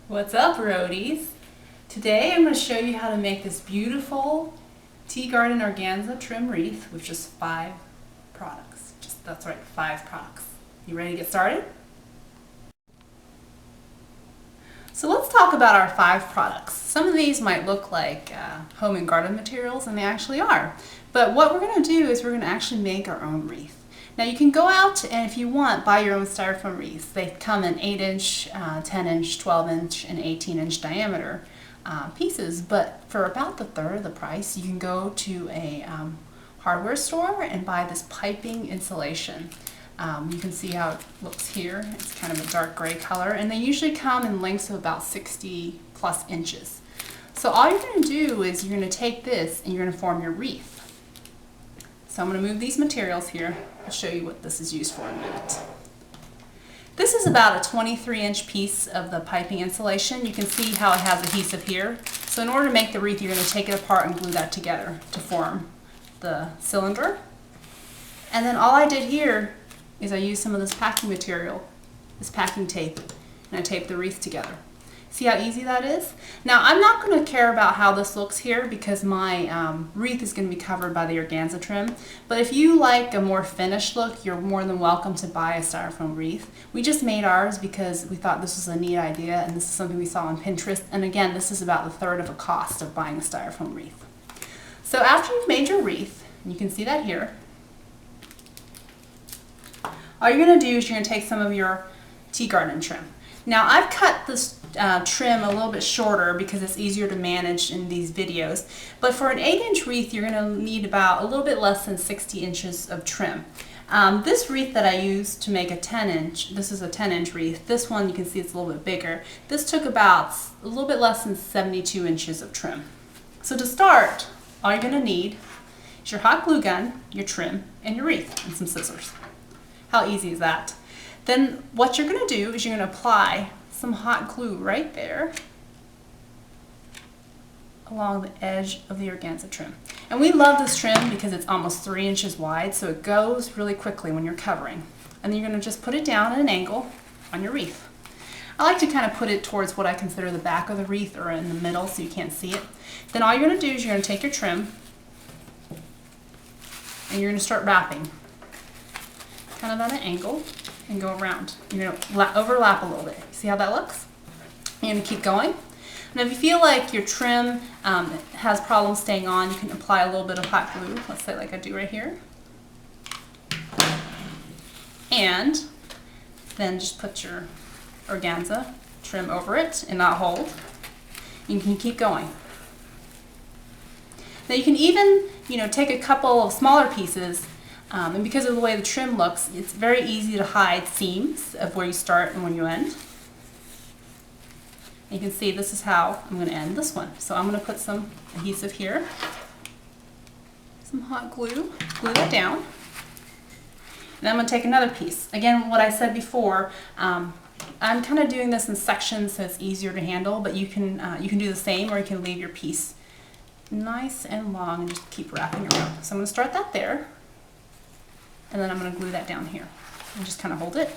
What's up, roadies? Today I'm going to show you how to make this beautiful tea garden organza trim wreath with just 5 products. That's right, 5 products. You ready to get started? So let's talk about our 5 products. Some of these might look like home and garden materials, and they actually are. But what we're going to do is we're going to actually make our own wreath. Now you can go out and, if you want, buy your own styrofoam wreaths. They come in 8-inch, 10-inch, 12-inch, and 18-inch diameter pieces. But for about the third of the price, you can go to a hardware store and buy this piping insulation. You can see how it looks here. It's kind of a dark gray color, and they usually come in lengths of about 60 plus inches. So all you're going to do is you're going to take this and you're going to form your wreath. So I'm going to move these materials here. I'll show you what this is used for in a minute. This is about a 23-inch piece of the piping insulation. You can see how it has adhesive here. So in order to make the wreath, you're going to take it apart and glue that together to form the cylinder. And then all I did here is I used some of this packing material, this packing tape, and I taped the wreath together. See how easy that is? Now I'm not going to care about how this looks here because my wreath is going to be covered by the organza trim. But if you like a more finished look, you're more than welcome to buy a styrofoam wreath. We just made ours because we thought this was a neat idea, and this is something we saw on Pinterest. And again, this is about the third of the cost of buying a styrofoam wreath. So after you've made your wreath, and you can see that here, all you're going to do is you're going to take some of your tea garden trim. Now I've cut this trim a little bit shorter because it's easier to manage in these videos. But for an 8-inch wreath, you're going to need about a little bit less than 60 inches of trim. This wreath that I used to make a 10-inch, this is a 10-inch wreath. This one you can see it's a little bit bigger. This took about a little bit less than 72 inches of trim. So to start, all you're going to need is your hot glue gun, your trim, and your wreath, and some scissors. How easy is that? Then what you're going to do is you're going to apply some hot glue right there along the edge of the organza trim. And we love this trim because it's almost 3 inches wide, so it goes really quickly when you're covering. And then you're going to just put it down at an angle on your wreath. I like to kind of put it towards what I consider the back of the wreath, or in the middle so you can't see it. Then all you're going to do is you're going to take your trim and you're going to start wrapping kind of at an angle and go around. You're going to overlap a little bit. See how that looks? You're going to keep going. And if you feel like your trim has problems staying on, you can apply a little bit of hot glue, let's say like I do right here. And then just put your organza trim over it and not hold. You can keep going. Now you can even, take a couple of smaller pieces. And because of the way the trim looks, it's very easy to hide seams of where you start and when you end. And you can see this is how I'm going to end this one. So I'm going to put some adhesive here, some hot glue, glue that down. And then I'm going to take another piece. Again, what I said before, I'm kind of doing this in sections so it's easier to handle, but you can do the same, or you can leave your piece nice and long and just keep wrapping around. So I'm going to start that there. And then I'm going to glue that down here and just kind of hold it.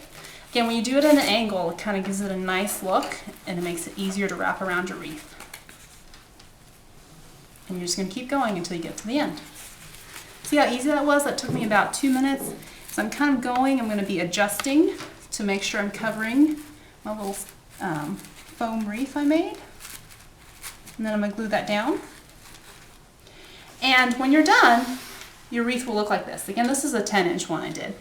Again, when you do it at an angle, it kind of gives it a nice look, and it makes it easier to wrap around your wreath. And you're just going to keep going until you get to the end. See how easy that was? That took me about 2 minutes. So I'm kind of going, I'm going to be adjusting to make sure I'm covering my little foam wreath I made. And then I'm going to glue that down. And when you're done, your wreath will look like this. Again, this is a 10-inch one I did.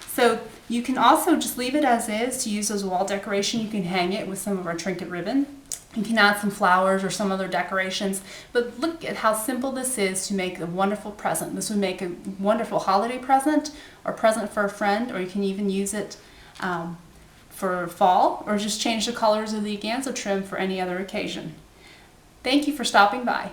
So you can also just leave it as is to use as wall decoration. You can hang it with some of our trinket ribbon. You can add some flowers or some other decorations. But look at how simple this is to make a wonderful present. This would make a wonderful holiday present, or present for a friend, or you can even use it for fall, or just change the colors of the organza trim for any other occasion. Thank you for stopping by.